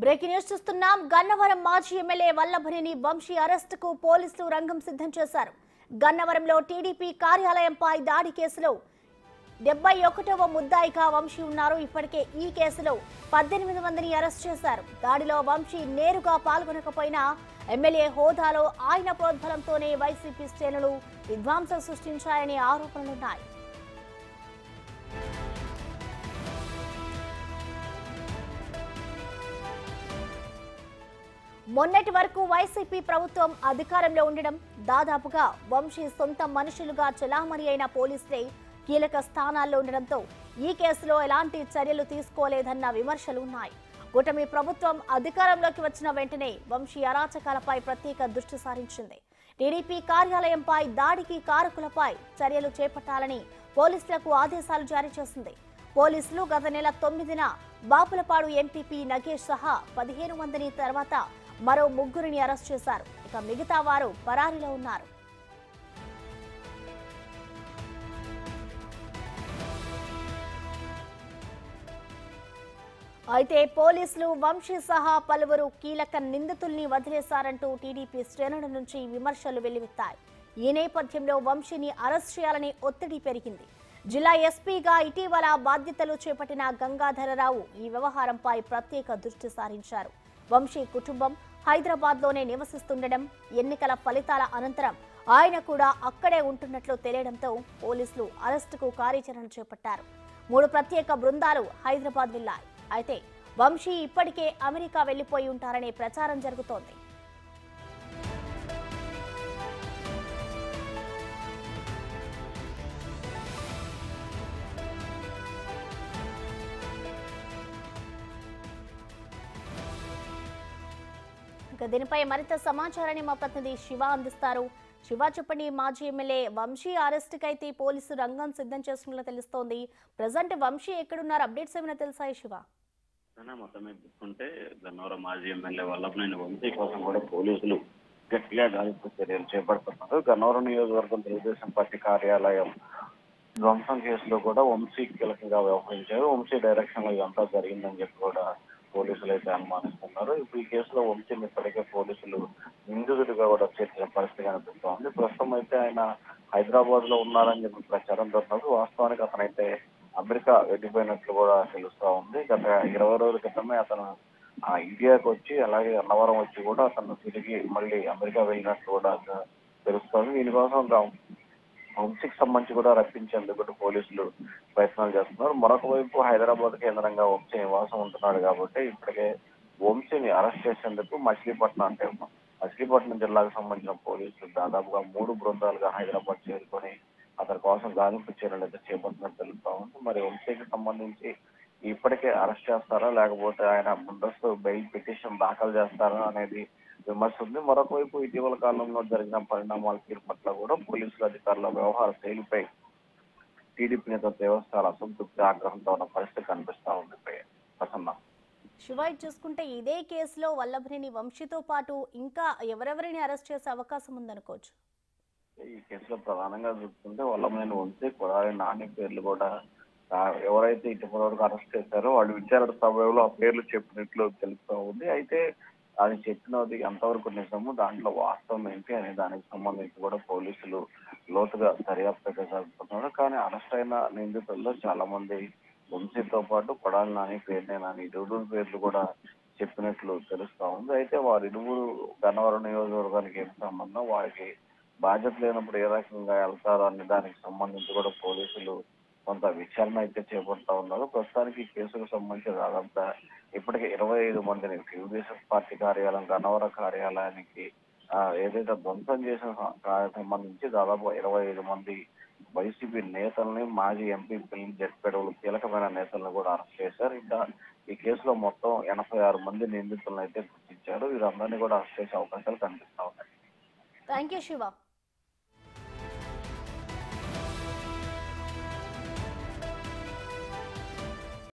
Breaking news చూస్తున్నాం. గన్నవరం మాజీ MLA Vallabhaneni Vamsi అరెస్టుకు పోలీసులు రంగం సిద్ధం చేశారు. గన్నవరంలో టీడీపీ కార్యాలయంపై దాడి కేసులో 71వ ముద్దాయిగా వంశీ ఉన్నారు. ఇప్పటికే ఈ కేసులో 18 మందిని అరెస్ట్ చేశారు. దాడిలో వంశీ నేరుగా పాల్గొనకపోయినా ఎమ్మెల్యే హోదాలో ఆయన ప్రోద్బలంతోనే వైసీపీ శ్రేణులు విధ్వంసం సృష్టించాయనే ఆరోపణలున్నాయి. మొన్నటి వరకు వైసీపీ ప్రభుత్వం అధికారంలో ఉండడం, దాదాపుగా వంశీ సొంత మనుషులుగా చెలామణి అయిన పోలీసులే కీలక స్థానాల్లో ఉండడంతో ఈ కేసులో ఎలాంటి చర్యలు తీసుకోలేదన్న విమర్శలు ఉన్నాయి. కూటమి ప్రభుత్వం అధికారంలోకి వచ్చిన వెంటనే వంశీ అరాచకాలపై ప్రత్యేక దృష్టి సారించింది. టీడీపీ కార్యాలయంపై దాడికి కారకులపై చర్యలు చేపట్టాలని పోలీసులకు ఆదేశాలు జారీ చేసింది. పోలీసులు గత నెల 9న బాపులపాడు ఎంపీపీ నగేష్ సహా 15 మందిని తర్వాత మరో 3 అరెస్ట్ చేశారు. ఇక మిగతా వారు పరారీలో ఉన్నారు. అయితే పోలీసులు వంశీ సహా పలువురు కీలక నిందితుల్ని వదిలేశారంటూ టీడీపీ శ్రేణుల నుంచి విమర్శలు వెల్లువెత్తాయి. ఈ నేపథ్యంలో వంశీని అరెస్ట్ చేయాలని ఒత్తిడి పెరిగింది. జిల్లా ఎస్పీగా ఇటీవల బాధ్యతలు చేపట్టిన గంగాధరరావు ఈ వ్యవహారంపై ప్రత్యేక దృష్టి సారించారు. వంశీ కుటుంబం హైదరాబాద్లోనే నివసిస్తుండడం, ఎన్నికల ఫలితాల అనంతరం ఆయన కూడా అక్కడే ఉంటున్నట్లు తెలియడంతో పోలీసులు అరెస్టుకు కార్యాచరణ చేపట్టారు. 3 ప్రత్యేక బృందాలు హైదరాబాద్ వెళ్లాయి. అయితే వంశీ ఇప్పటికే అమెరికా వెళ్లిపోయి ఉంటారనే ప్రచారం జరుగుతోంది. దీనిపై మరింత సమాచారాన్ని మా ప్రతినిధి శివ అందిస్తారు. శివ, చెప్పండి. మాజీ ఎమ్మెల్యే వంశీ అరెస్టుకైతే పోలీసు రంగం సిద్ధం చేస్తున్నట్లు తెలుస్తోంది. ప్రజెంట్ వంశీ ఎక్కడున్నారు? అప్డేట్స్ ఏమైనా తెలుసాయి శివ? మొత్తం చూసుకుంటే గన్నవరం మాజీ ఎమ్మెల్యే వల్లభనేని వంశీ కోసం కూడా పోలీసులు గట్టిగా గాలింపు చర్యలు చేపడుతున్నారు. గన్నవరం నియోజకవర్గం తెలుగుదేశం పార్టీ కార్యాలయం ధ్వంసం కేసులో కూడా వంశీ కీలకంగా వ్యవహరించారు. వంశీ డైరెక్షన్ లో ఇదంతా జరిగిందని చెప్పి కూడా పోలీసులు అయితే అనుమానిస్తున్నారు. ఇప్పుడు ఈ కేసులో వంశీని ఇప్పటికే పోలీసులు నిందితుడిగా కూడా చేర్చిన పరిస్థితి కనిపిస్తోంది. ప్రస్తుతం అయితే ఆయన హైదరాబాద్ లో ఉన్నారని చెప్పి ప్రచారం జరుగుతున్నారు. వాస్తవానికి అతనైతే అమెరికా వెళ్ళిపోయినట్లు కూడా తెలుస్తా ఉంది. గత 20 రోజుల క్రితమే అతను ఇండియాకు వచ్చి, అలాగే అన్నవరం వచ్చి కూడా అతను తిరిగి మళ్ళీ అమెరికా వెళ్ళినట్లు కూడా తెలుస్తోంది. దీనికోసం వంశీకి సంబంధించి కూడా రప్పించేందుకు పోలీసులు ప్రయత్నాలు చేస్తున్నారు. మరొక వైపు హైదరాబాద్ కేంద్రంగా వంశీ నివాసం ఉంటున్నాడు కాబట్టి ఇప్పటికే వంశీని అరెస్ట్ చేసేందుకు మచిలీపట్నం జిల్లాకు సంబంధించిన పోలీసులు దాదాపుగా 3 బృందాలుగా హైదరాబాద్ చేరుకొని అతని కోసం గాలింపు చర్యలు అయితే చేపట్టినట్టు తెలుస్తా ఉంది. మరి వంశీకి సంబంధించి ఇప్పటికే అరెస్ట్ చేస్తారా, లేకపోతే ఆయన ముందస్తు బెయిల్ పిటిషన్ దాఖలు చేస్తారా అనేది విమర్శ ఉంది. మరొక వైపు ఇటీవల కాలంలో జరిగిన పరిణామాల తీరు పట్ల కూడా పోలీసుల అధికారుల వ్యవహార శైలిపై టీడీపీ నేత దేవస్థానాల అసంతృప్తి, ఆగ్రహంతో ఉన్న పరిస్థితి కనిపిస్తా ఉంది. ప్రసన్న, శివ, చూసుకుంటే ఇదే కేసులో వల్లభనేని వంశీతో పాటు ఇంకా ఎవరెవరిని అరెస్ట్ చేసే అవకాశం ఉందనుకోవచ్చు? ఈ కేసులో ప్రధానంగా చూసుకుంటే వల్లభనేని వంశీ, కొడాలి నాని పేర్లు కూడా ఎవరైతే ఇటీవల వరకు అరెస్ట్ చేశారో వాళ్ళు విచారణ సమయంలో ఆ పేర్లు చెప్పినట్లు తెలుస్తూ ఉంది. అయితే అది చెప్పినది ఎంతవరకు నిజము, దాంట్లో వాస్తవం ఏంటి అనే దానికి సంబంధించి కూడా పోలీసులు లోతుగా దర్యాప్తు జరుపుతున్నారు. కానీ అరెస్ట్ అయిన నిందితుల్లో చాలా మంది వంశీతో పాటు కొడాలి నాని, పేర్నే నాని ఇరువురు పేర్లు కూడా చెప్పినట్లు తెలుస్తా ఉంది. అయితే వారిరువురు గన్నవరం నియోజకవర్గానికి ఏం సంబంధం, వారికి బాధ్యత లేనప్పుడు ఏ రకంగా వెళ్తారు అనే దానికి సంబంధించి కూడా పోలీసులు కొంత విచారణ అయితే చేపడతా ఉన్నారు. ప్రస్తుతానికి ఈ కేసుకు సంబంధించి దాదాపుగా ఇప్పటికే 25 మందిని తెలుగుదేశం పార్టీ కార్యాలయం గన్నవరం కార్యాలయానికి ఏదైతే ధ్వంసం చేసిన సంబంధించి దాదాపు 25 మంది వైసీపీ నేతల్ని, మాజీ ఎంపీపీని, జడ్పీడీలు కీలకమైన నేతలను కూడా అరెస్ట్ చేశారు. ఇంకా ఈ కేసులో మొత్తం 86 మంది నిందితులను అయితే గుర్తించారు. వీరందరినీ కూడా అరెస్ట్ చేసే అవకాశాలు కనిపిస్తా ఉన్నాయి. Thank you Shiva.